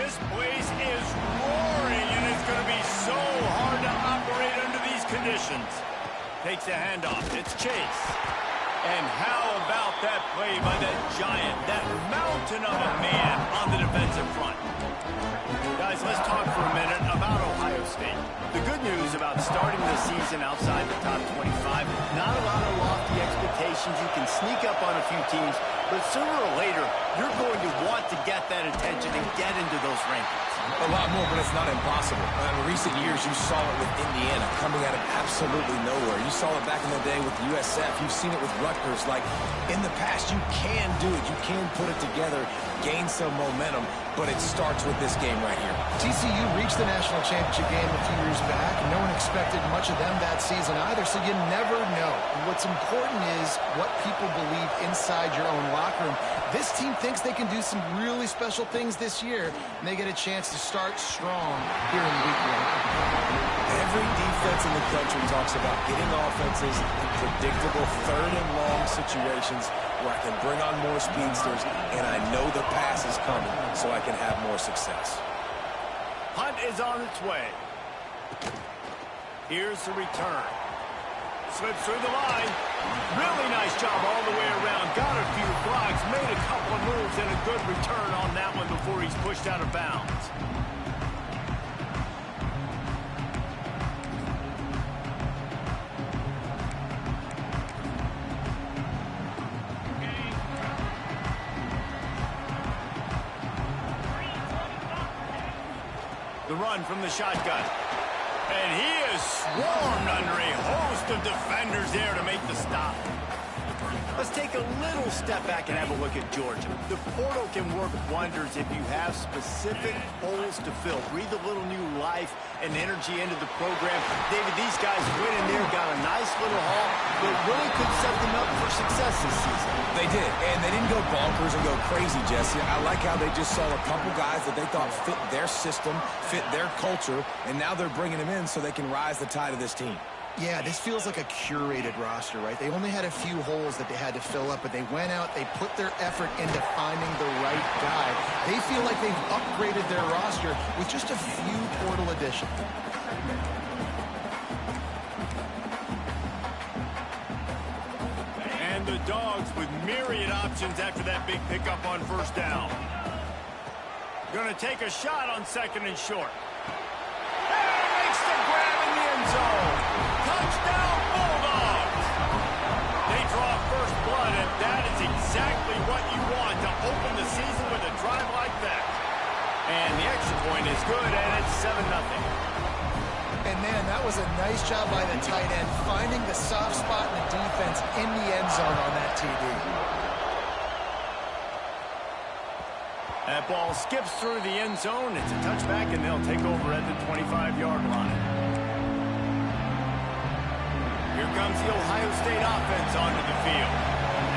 This place is roaring, and it's going to be so hard to operate under these conditions. Takes a handoff. It's Chase. And how about that play by that giant, that mountain of a man on the defensive front? Guys, let's talk for a minute about Ohio State. The good news about starting the season outside the top 25, not a lot of lofty expectations. You can sneak up on a few teams, but sooner or later, you're going to want to get that attention and get into those rankings. A lot more, but it's not impossible. In recent years, you saw it with Indiana coming out of absolutely nowhere. You saw it back in the day with USF. You've seen it with Rutgers. Like, in the past, you can do it. You can put it together, gain some momentum, but it starts with this game right here. TCU reached the national championship game a few years back. No one expected much of them that season either, so you never know. And what's important is what people believe inside your own locker room. This team thinks they can do some really special things this year, and they get a chance to start strong here in week one. Every defense in the country talks about getting offenses in predictable third and long situations where I can bring on more speedsters, and I know the pass is coming, so I can have more success. Hunt is on its way. Here's the return. Slips through the line. Really nice job all the way around. Got a few blocks, made a couple of moves, and a good return on that one before he's pushed out of bounds. The run from the shotgun. And he is swarmed under a host of defenders there to make the stop. Let's take a little step back and have a look at Georgia. The portal can work wonders if you have specific holes to fill. Breathe a little new life and energy into the program. David, these guys went in there, got a nice little haul, but really could set them up for success this season. They did, and they didn't go bonkers and go crazy, Jesse. I like how they just saw a couple guys that they thought fit their system, fit their culture, and now they're bringing them in so they can rise the tide of this team. Yeah, this feels like a curated roster, right? They only had a few holes that they had to fill up, but they went out, they put their effort into finding the right guy. They feel like they've upgraded their roster with just a few portal additions. And the Dogs with myriad options after that big pickup on first down. Gonna take a shot on second and short. And makes the grab in the end zone. Touchdown, Bulldogs! They draw first blood, and that is exactly what you want to open the season with a drive like that. And the extra point is good, and it's 7-0. And, man, that was a nice job by the tight end, finding the soft spot in the defense in the end zone on that TD. That ball skips through the end zone. It's a touchback, and they'll take over at the 25-yard line. Here comes the Ohio State offense onto the field.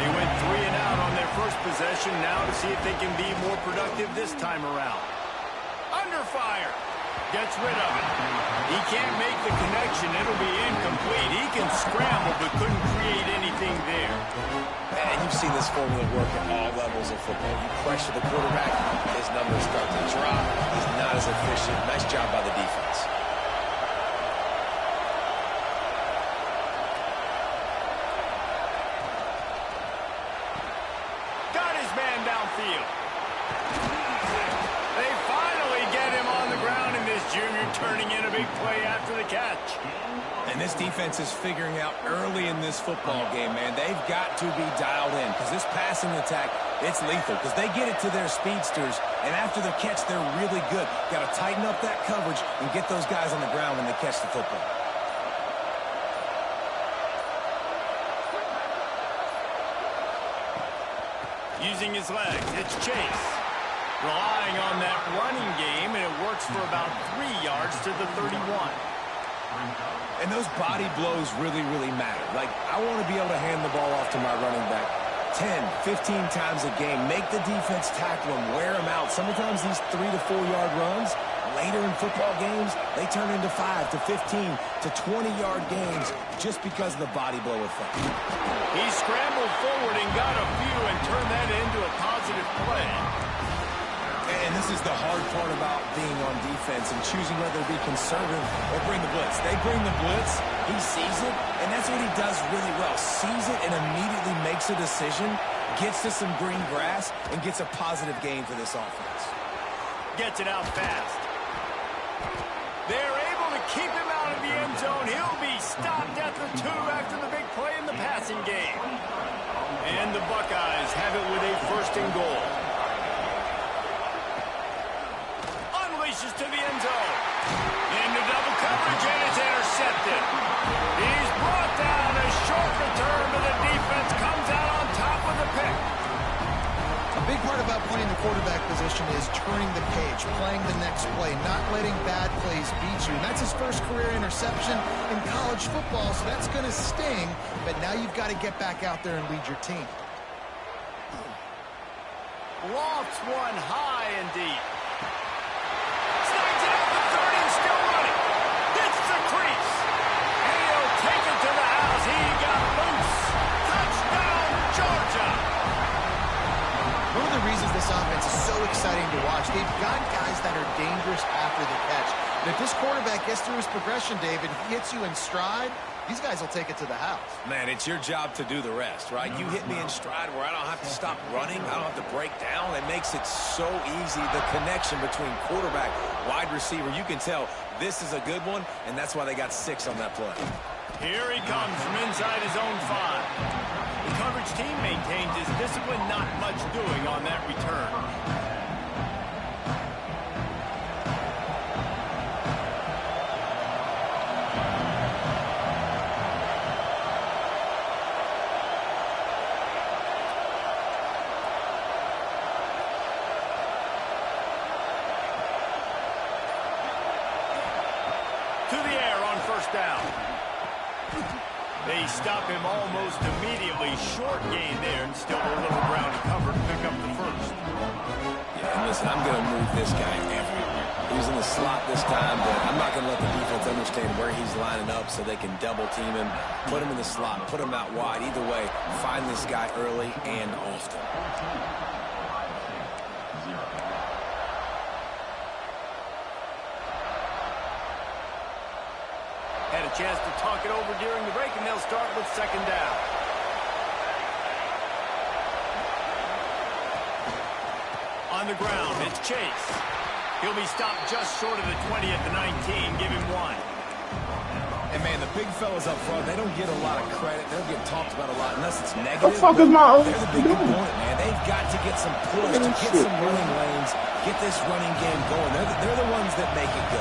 They went 3 and out on their first possession, now to see if they can be more productive this time around. Under fire. Gets rid of it. He can't make the connection. It'll be incomplete. He can scramble, but couldn't create anything there. And you've seen this formula work at all levels of football. You pressure the quarterback, his numbers start to drop. He's not as efficient. Nice job by the defense. Got his man downfield. They finally get him on the ground, and this junior turning in a big play after the catch. And this defense is figuring out early in this football game, man. They've got to be dialed in because this passing attack, it's lethal because they get it to their speedsters, and after the catch, they're really good. Got to tighten up that coverage and get those guys on the ground when they catch the football. Using his legs, it's Chase. Relying on that running game, and it works for about 3 yards to the 31. And those body blows really, really matter. Like, I want to be able to hand the ball off to my running back 10, 15 times a game. Make the defense tackle them, wear them out. Sometimes these 3 to 4 yard runs, later in football games, they turn into 5 to 15 to 20-yard games just because of the body blow effect. He scrambled forward and got a few and turned that into a positive play. And And this is the hard part about being on defense and choosing whether to be conservative or bring the blitz. They bring the blitz, he sees it, and that's what he does really well. Sees it and immediately makes a decision, gets to some green grass, and gets a positive gain for this offense. Gets it out fast. They're able to keep him out of the end zone. He'll be stopped at the 2 after the big play in the passing game. And the Buckeyes have it with a 1st and goal. Unleashes to the end zone. Into double coverage, and it's intercepted. He's brought down. A short return, but the defense comes out on top of the pick. A big part about playing the quarterback position is turning the page, playing the next play, not letting bad plays beat you. And that's his first career interception in college football, so that's going to sting. But now you've got to get back out there and lead your team. Lofts one high and deep. Snags it up the 30 and still running. Hits the crease. And he'll take it to the house. He got loose. Touchdown, Georgia. One of the reasons this offense is so exciting to watch, they've got guys that are dangerous after the catch. And if this quarterback gets through his progression, David, he hits you in stride, these guys will take it to the house. Man, it's your job to do the rest, right? You hit me in stride where I don't have to stop running. I don't have to break down. It makes it so easy, the connection between quarterback, wide receiver. You can tell this is a good one, and that's why they got 6 on that play. Here he comes from inside his own 5. The coverage team maintains his discipline, not much doing on that return. To the air on 1st down. They stop him almost immediately. Short gain there, and still a little ground to cover to pick up the 1st. Yeah, and listen, I'm going to move this guy everywhere. He's in the slot this time, but I'm not going to let the defense understand where he's lining up so they can double team him, put him in the slot, put him out wide. Either way, find this guy early and often. Had a chance to talk it over during the break, and they'll start with 2nd down. On the ground, it's Chase. He'll be stopped just short of the 20 at the 19. Give him 1. And, man, the big fellas up front, they don't get a lot of credit. They don't get talked about a lot unless it's negative. What the fuck is my They're the big component, man. They've got to get some push, to get some running lanes, get this running game going. They're the ones that make it go.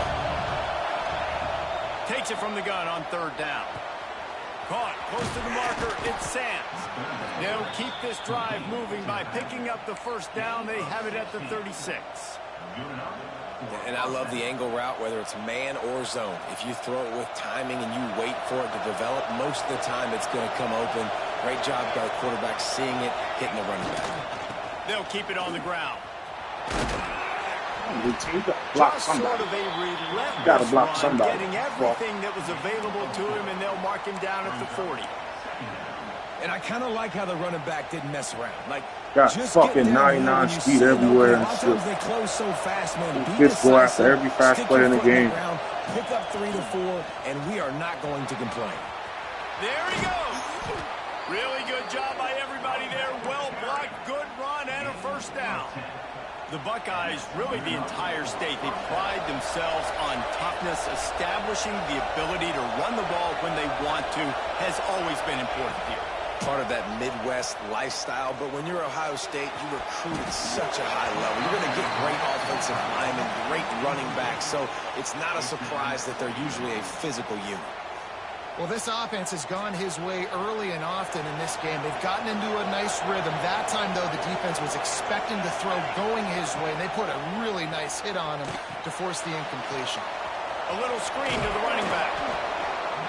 Takes it from the gun on 3rd down. Caught close to the marker. It's Sands. They'll keep this drive moving by picking up the 1st down. They have it at the 36. And I love the angle route, whether it's man or zone. If you throw it with timing and you wait for it to develop, most of the time it's going to come open. Great job by the quarterback seeing it, hitting the running back. They'll keep it on the ground. You block somebody. Sort of a relentless Gotta block run, somebody. getting everything that was available to him, and they'll mark him down at the 40. And I kind of like how the running back didn't mess around. Like, Got just fucking get down 99 here speed everywhere and shit. They close so fast, man. Be Just go after decisive, every fast stick play your in the foot game. ground, pick up 3 to 4, and we are not going to complain. There he goes. Really good job by everybody there. Well blocked, good run, and a 1st down. The Buckeyes, really the entire state, they pride themselves on toughness. Establishing the ability to run the ball when they want to has always been important here. Part of that Midwest lifestyle, but when you're Ohio State, you recruit at such a high level. You're going to get great offensive linemen, great running backs, so it's not a surprise that they're usually a physical unit. Well, this offense has gone his way early and often in this game. They've gotten into a nice rhythm. That time, though, the defense was expecting the throw going his way, and they put a really nice hit on him to force the incompletion. A little screen to the running back.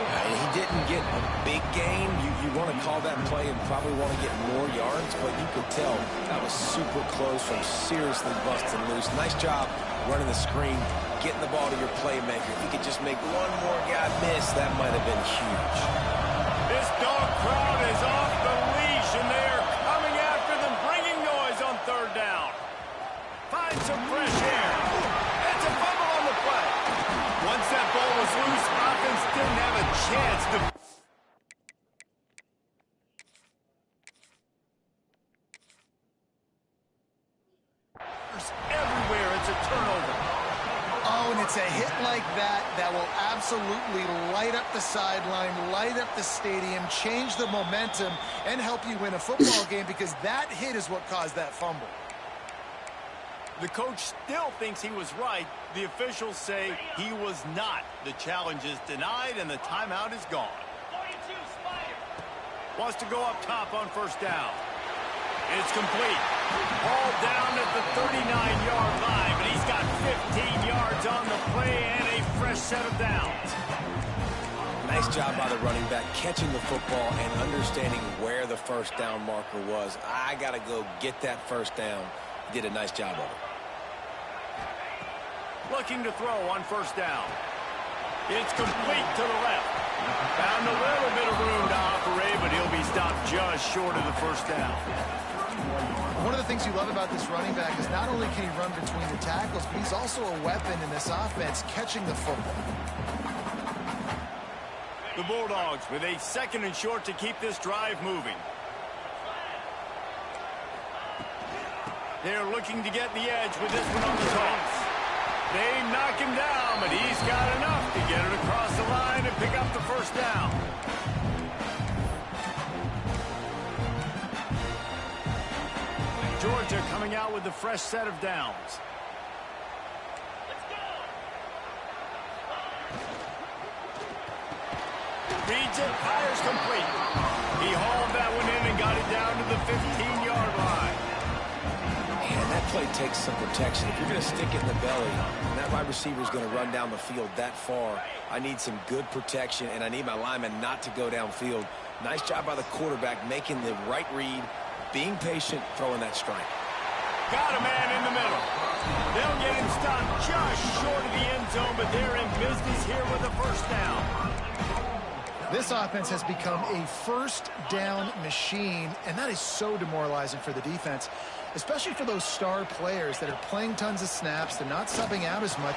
He didn't get a big gain. You want to call that play and probably want to get more yards, but you could tell that was super close from seriously busting loose. Nice job running the screen, getting the ball to your playmaker. If you could just make one more guy miss, that might have been huge. This dog crowd is off the leash, and they are coming after them, bringing noise on 3rd down. Find some pressure. hit like that will absolutely light up the sideline, light up the stadium, change the momentum, and help you win a football game, because that hit is what caused that fumble. The coach still thinks he was right. The officials say he was not. The challenge is denied, and the timeout is gone. Wants to go up top on first down. It's complete. Ball down at the 39-yard line, but he's got 15 yards on the play and a fresh set of downs. Nice job by the running back, catching the football and understanding where the first down marker was. I got to go get that first down. Did a nice job of it. Looking to throw on first down. It's complete to the left. Found a little bit of room to operate, but he'll be stopped just short of the first down. One of the things you love about this running back is not only can he run between the tackles, but he's also a weapon in this offense, catching the football. The Bulldogs with a 2nd and short to keep this drive moving. They're looking to get the edge with this one on the toss. They knock him down, but he's got enough to get it across the line and pick up the first down. Georgia coming out with a fresh set of downs. Reads it, fires complete. He hauled that one in and got it down to the 15-yard line. And that play takes some protection. If you're going to stick it in the belly, and that wide receiver is going to run down the field that far, I need some good protection, and I need my lineman not to go downfield. Nice job by the quarterback making the right read, being patient, throwing that strike. Got a man in the middle. They'll get him stopped just short of the end zone, but they're in business here with a first down. This offense has become a first down machine, and that is so demoralizing for the defense, especially for those star players that are playing tons of snaps. They're not subbing out as much.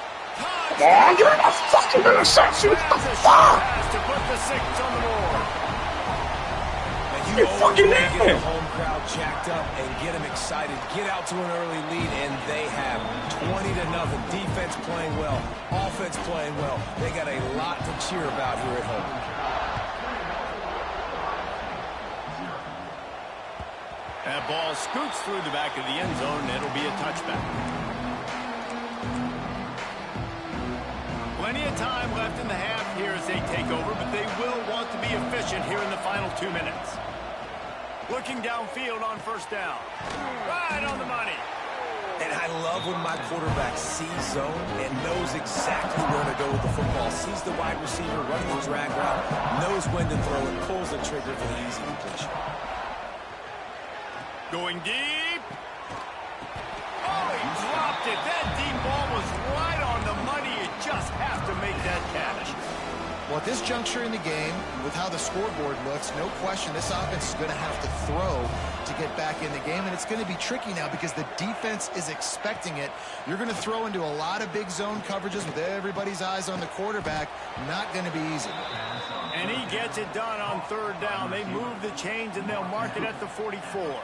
Come on, you're in a fucking interception. What the fuck? To put the 6 on the board. You fucking get in. the home crowd jacked up and get them excited. Get out to an early lead, and they have 20-0. Defense playing well, offense playing well. They got a lot to cheer about here at home. That ball scoots through the back of the end zone, and it'll be a touchback. Plenty of time left in the half here as they take over, but they will want to be efficient here in the final 2 minutes. Looking downfield on first down. Right on the money. And I love when my quarterback sees zone and knows exactly where to go with the football. Sees the wide receiver running the drag route, knows when to throw it, pulls the trigger for the easy completion. Going deep. Oh, he dropped it. That deep ball was right on the money. You just have to make that catch. Well, at this juncture in the game, with how the scoreboard looks, no question this offense is going to have to throw to get back in the game, and it's going to be tricky now because the defense is expecting it. You're going to throw into a lot of big zone coverages with everybody's eyes on the quarterback. Not going to be easy. And he gets it done on third down. They move the chains, and they'll mark it at the 44.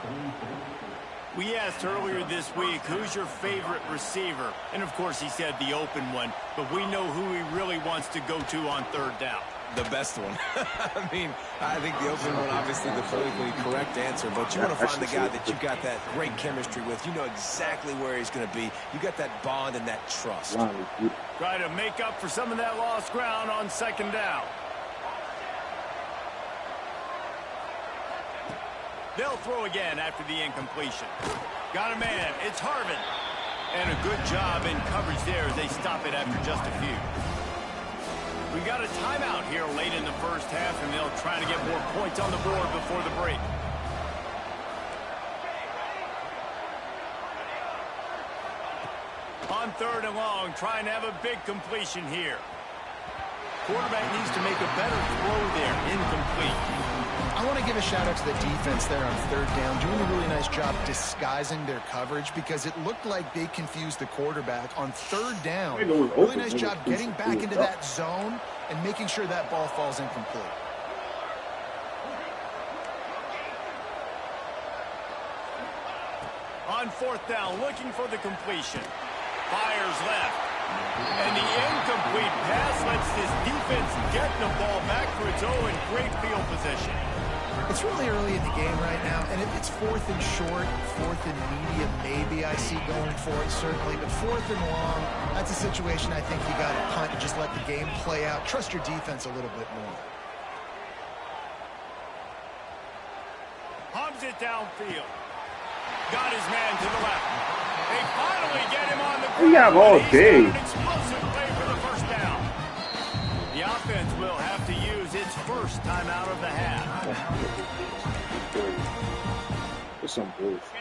We asked earlier this week, who's your favorite receiver? And, of course, he said the open one. But we know who he really wants to go to on third down. The best one. I mean, I think the open one, obviously the politically correct answer, but you want to find the guy that you got that great chemistry with. You know exactly where he's going to be. You got that bond and that trust. Try to make up for some of that lost ground on second down. They'll throw again after the incompletion. Got a man. It's Harvin. And a good job in coverage there as they stop it after just a few. We got a timeout here late in the first half, and they'll try to get more points on the board before the break. On third and long, trying to have a big completion here. Quarterback needs to make a better throw there. Incomplete. I want to give a shout out to the defense there on third down, doing a really nice job disguising their coverage because it looked like they confused the quarterback on third down. Really nice job getting back into that zone and making sure that ball falls incomplete. On fourth down, looking for the completion. Fires left. And the incomplete pass lets this defense get the ball back for its own in great field position. It's really early in the game right now, and if it's 4th and short, 4th and medium, maybe I see going for it, certainly. But 4th and long, that's a situation I think you got to punt and just let the game play out. Trust your defense a little bit more. Pumps it downfield. Got his man to the left. They finally get him on the ground. Yeah, all day. An explosive play for the first down. The offense will have to use its first timeout of the half.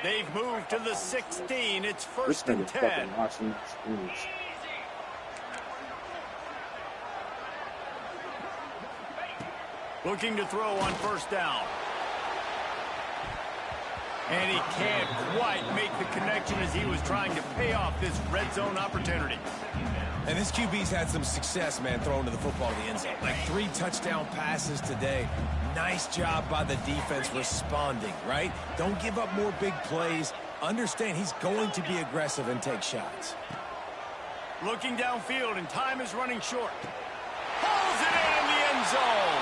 They've moved to the 16. It's 1st and 10. Looking to throw on 1st down. And he can't quite make the connection as he was trying to pay off this red zone opportunity. And this QB's had some success, man, throwing to the football to the end zone. Like 3 touchdown passes today. Nice job by the defense responding, right? Don't give up more big plays. Understand he's going to be aggressive and take shots. Looking downfield, and time is running short. Pulls it in the end zone.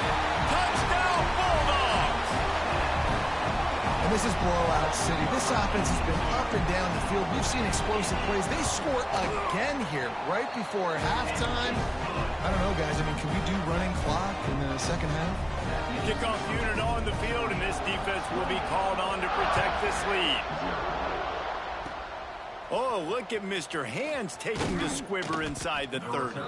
Touchdown, Bulldogs! And this is blowout city. This offense has been up and down the field. We've seen explosive plays. They score again here right before halftime. I don't know, guys. I mean, can we do running clock in the second half? Kickoff unit on the field, and this defense will be called on to protect this lead. Oh, look at Mr. Hands taking the squibber inside the 30.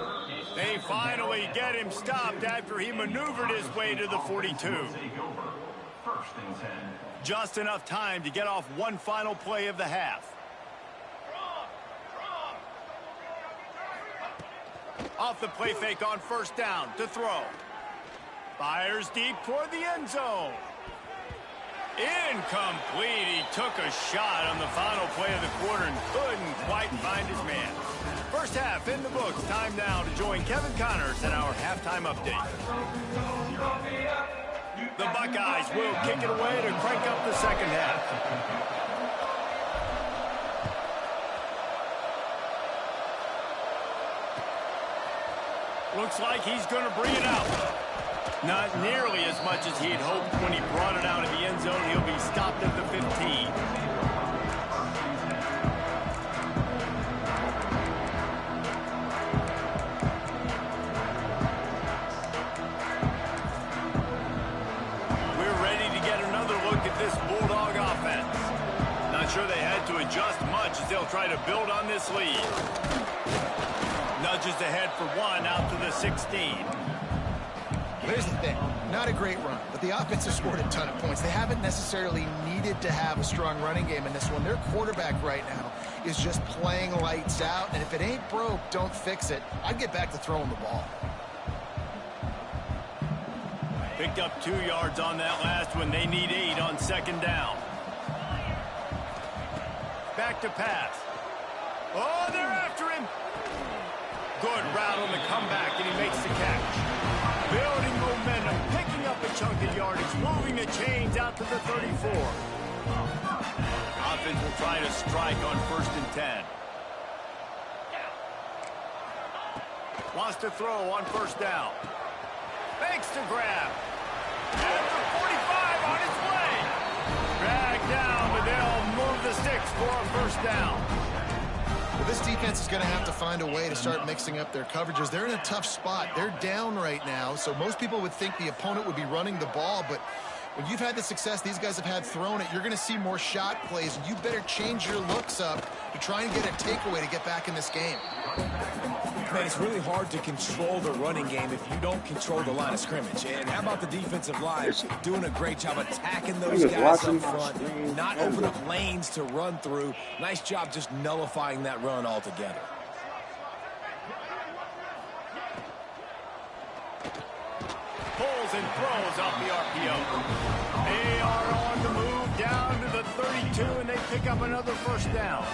They finally get him stopped after he maneuvered his way to the 42. Just enough time to get off one final play of the half. Off the play fake on 1st down to throw. Fires deep toward the end zone. Incomplete. He took a shot on the final play of the quarter and couldn't quite find his man. First half in the books. Time now to join Kevin Connors in our halftime update. The Buckeyes will kick it away to crank up the second half. Looks like he's going to bring it out. Not nearly as much as he had hoped when he brought it out of the end zone. He'll be stopped at the 15. We're ready to get another look at this Bulldog offense. Not sure they had to adjust much as they'll try to build on this lead. Nudges ahead for one out to the 16. Here's the thing. Not a great run, but the offense has scored a ton of points. They haven't necessarily needed to have a strong running game in this one. Their quarterback right now is just playing lights out, and if it ain't broke, don't fix it. I'd get back to throwing the ball. Picked up 2 yards on that last one. They need 8 on 2nd down. Back to pass. Oh, they're after him. Good route on the comeback, and he makes the catch. Building momentum, picking up a chunk of yardage, moving the chains out to the 34. Offense will try to strike on 1st and 10. Wants to throw on 1st down. Fakes to grab. At the 45 on his way. Dragged down, but they'll move the sticks for a 1st down. Well, this defense is going to have to find a way to start mixing up their coverages. They're in a tough spot. They're down right now, so most people would think the opponent would be running the ball, but when you've had the success these guys have had throwing it, you're going to see more shot plays, and you better change your looks up to try and get a takeaway to get back in this game. Man, it's really hard to control the running game if you don't control the line of scrimmage. And how about the defensive line doing a great job attacking those guys up front, not open up lanes to run through. Nice job just nullifying that run altogether. Pulls and throws off the RPO. They are on the move down to the 32. 42, and they pick up another first down.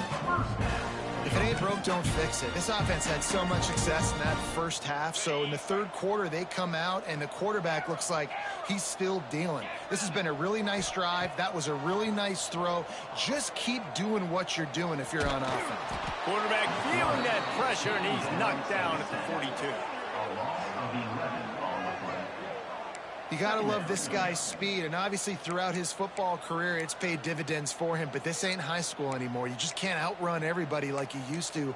If it ain't broke, don't fix it. This offense had so much success in that first half, so in the third quarter, they come out, and the quarterback looks like he's still dealing. This has been a really nice drive. That was a really nice throw. Just keep doing what you're doing if you're on offense. Quarterback feeling that pressure, and he's knocked down at the 42. You got to love this guy's speed, and obviously throughout his football career, it's paid dividends for him, but this ain't high school anymore. You just can't outrun everybody like you used to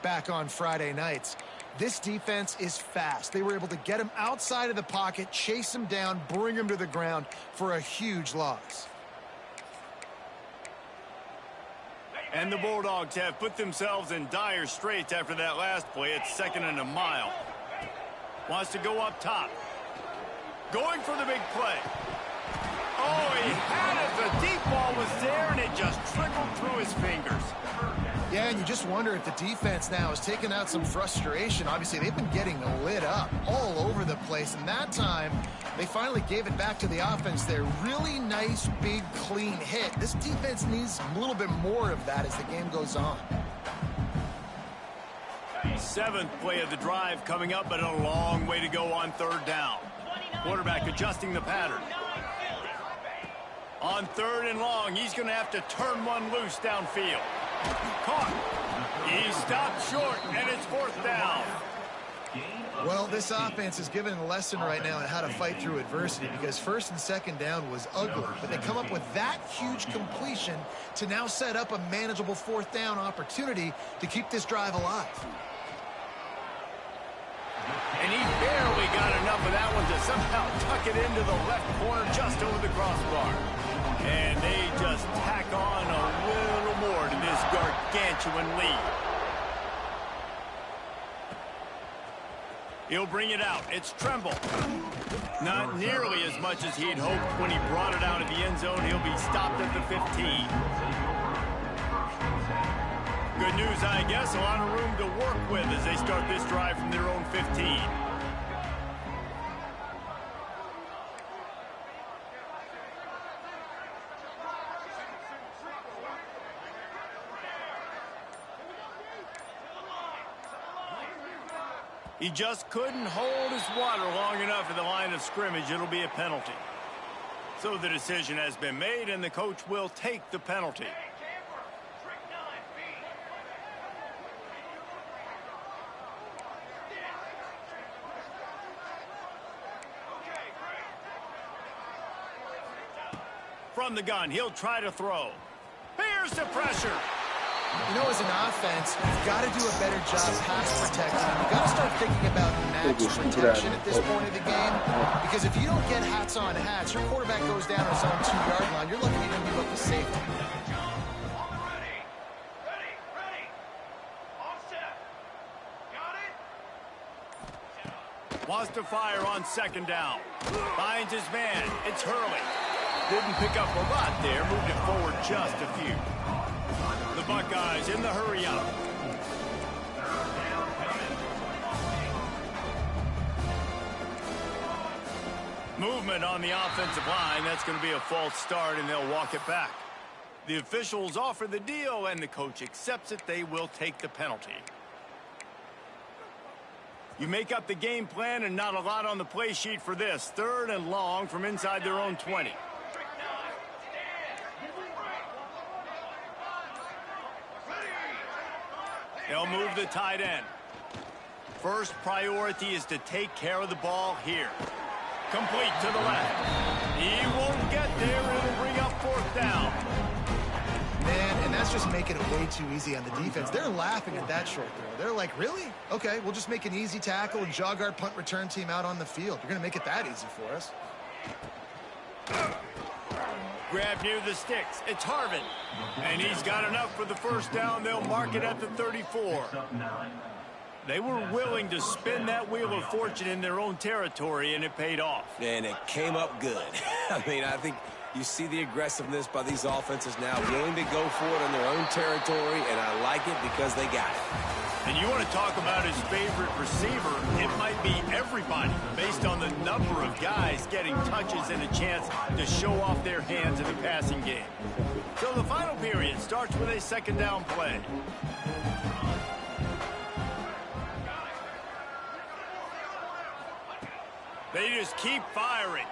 back on Friday nights. This defense is fast. They were able to get him outside of the pocket, chase him down, bring him to the ground for a huge loss. And the Bulldogs have put themselves in dire straits after that last play. It's 2nd and a mile. Wants to go up top. Going for the big play. Oh, he had it. The deep ball was there, and it just trickled through his fingers. Yeah, and you just wonder if the defense now is taking out some frustration. Obviously, they've been getting lit up all over the place, and that time, they finally gave it back to the offense there. Really nice, big, clean hit. This defense needs a little bit more of that as the game goes on. 7th play of the drive coming up, but a long way to go on 3rd down. Quarterback adjusting the pattern. On 3rd and long, he's going to have to turn one loose downfield. Caught. He stopped short, and it's 4th down. Well, this offense is given a lesson right now on how to fight through adversity, because 1st and 2nd down was ugly, but they come up with that huge completion to now set up a manageable 4th down opportunity to keep this drive alive. And he barely got enough of that one to somehow tuck it into the left corner just over the crossbar. And they just tack on a little more to this gargantuan lead. He'll bring it out. It's Tremble. Not nearly as much as he'd hoped when he brought it out of the end zone. He'll be stopped at the 15. Good news, I guess. A lot of room to work with as they start this drive from their own 15. He just couldn't hold his water long enough at the line of scrimmage. It'll be a penalty. So the decision has been made, and the coach will take the penalty. From the gun, he'll try to throw. Here's the pressure. You know, as an offense, you've got to do a better job pass protecting. You've got to start thinking about match protection at this point of the game. Because if you don't get hats on hats, your quarterback goes down his own 2-yard line. You're lucky you didn't give up the safety. Wants to fire on 2nd down. Finds his man. It's Hurley. Didn't pick up a lot there. Moved it forward just a few. The Buckeyes in the hurry up. Movement on the offensive line. That's going to be a false start, and they'll walk it back. The officials offer the deal, and the coach accepts it. They will take the penalty. You make up the game plan, and not a lot on the play sheet for this. 3rd and long from inside their own 20. They'll move the tight end. First priority is to take care of the ball here. Complete to the left. He won't get there. It'll bring up 4th down. Man, and that's just making it way too easy on the defense. They're laughing at that short throw. They're like, really? Okay, we'll just make an easy tackle and jog our punt return team out on the field. You're going to make it that easy for us. Grab near the sticks. It's Harvin. And he's got enough for the first down. They'll mark it at the 34. They were willing to spin that wheel of fortune in their own territory, and it paid off. And it came up good. I mean, I think you see the aggressiveness by these offenses now, willing to go for it in their own territory, and I like it because they got it. And you want to talk about his favorite receiver, it might be everybody based on the number of guys getting touches and a chance to show off their hands in the passing game. So the final starts with a second down play. They just keep firing.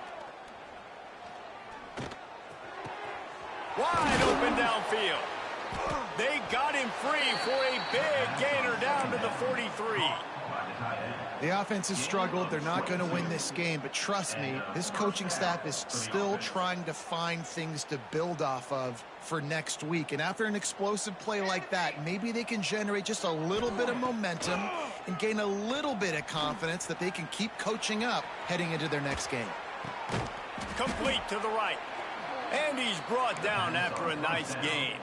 Wide open downfield. They got him free for a big gainer down to the 43. The offense has struggled. They're not going to win this game, but trust me, this coaching staff is still trying to find things to build off of for next week. And after an explosive play like that, maybe they can generate just a little bit of momentum and gain a little bit of confidence that they can keep coaching up heading into their next game. Complete to the right. And he's brought down after a nice game.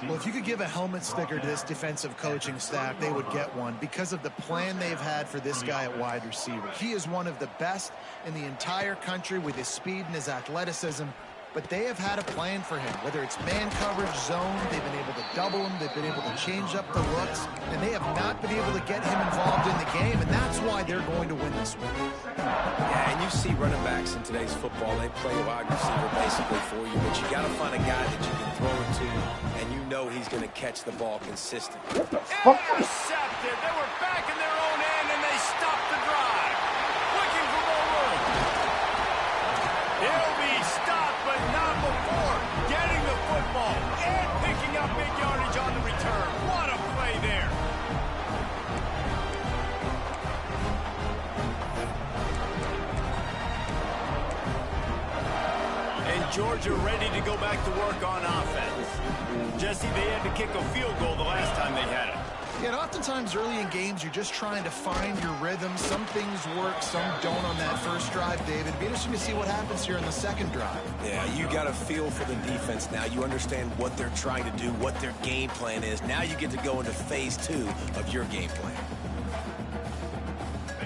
Well, if you could give a helmet sticker to this defensive coaching staff, they would get one because of the plan they've had for this guy at wide receiver. He is one of the best in the entire country with his speed and his athleticism, but they have had a plan for him. Whether it's man coverage, zone, they've been able to double him, they've been able to change up the looks, and they have not been able to get him involved in the game, and that's why they're going to win this one. Yeah, and you see running backs in today's football, they play wide receiver basically for you, but you got to find a guy that you can throw it to, and you know he's going to catch the ball consistently. Intercepted. They were back in their own end, and they stopped the drive. Looking for more room. He'll be stopped, but not before getting the football and picking up big yardage on the return. What a play there. And Georgia ready to go back to work on offense. Jesse, they had to kick a field goal the last time they had it. Yeah, and oftentimes early in games, you're just trying to find your rhythm. Some things work, some don't on that first drive, David. It'd be interesting to see what happens here in the second drive. Yeah, you got a feel for the defense now. You understand what they're trying to do, what their game plan is. Now you get to go into phase 2 of your game plan.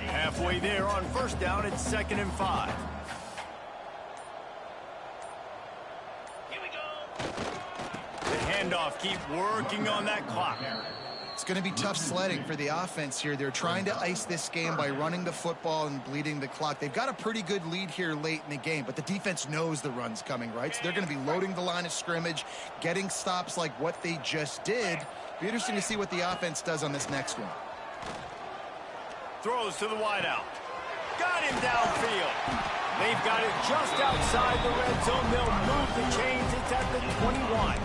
Halfway there on first down, it's 2nd and 5. Handoff, keep working on that clock. It's going to be tough sledding for the offense here. They're trying to ice this game by running the football and bleeding the clock. They've got a pretty good lead here late in the game, but the defense knows the run's coming, right? So they're going to be loading the line of scrimmage, getting stops like what they just did. Be interesting to see what the offense does on this next one. Throws to the wideout. Got him downfield. They've got it just outside the red zone. They'll move the chains. It's at the 21.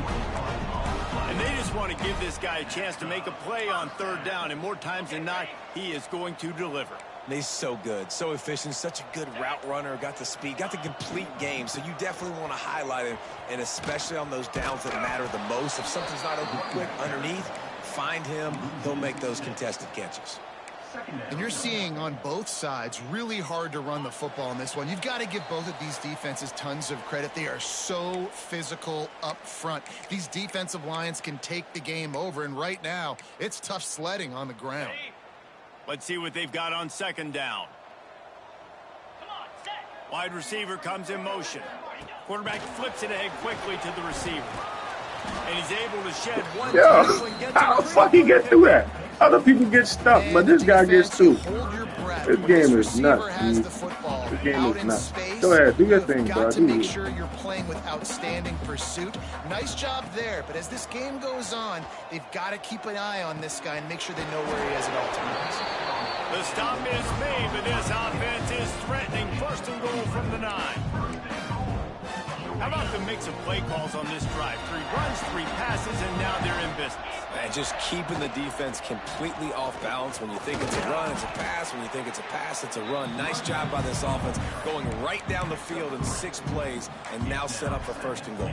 And they just want to give this guy a chance to make a play on third down. And more times than not, he is going to deliver. And he's so good, so efficient, such a good route runner, got the speed, got the complete game. So you definitely want to highlight him, and especially on those downs that matter the most. If something's not open quick underneath, find him. He'll make those contested catches. And you're seeing on both sides really hard to run the football in this one. You've got to give both of these defenses tons of credit. They are so physical up front. These defensive lines can take the game over, and right now it's tough sledding on the ground. Let's see what they've got on second down. Wide receiver comes in motion. Quarterback flips it ahead quickly to the receiver. And he's able to shed one tackle and gets how the fuck he get through that? Other people get stuck, but this guy gets through. This game is nuts, dude. This game is nuts. Go ahead, do your thing, bro. Got to make sure you're playing with outstanding pursuit. Nice job there, but as this game goes on, they've got to keep an eye on this guy and make sure they know where he is at all times. The stop is made, but this offense is threatening. 1st and goal from the 9. How about the mix of play calls on this drive? 3 runs, 3 passes, and now they're in business. And just keeping the defense completely off balance. When you think it's a run, it's a pass. When you think it's a pass, it's a run. Nice job by this offense, going right down the field in 6 plays, and now set up for 1st and goal.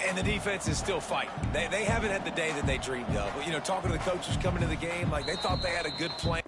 And the defense is still fighting. They haven't had the day that they dreamed of. You know, talking to the coaches coming to the game, like they thought they had a good plan.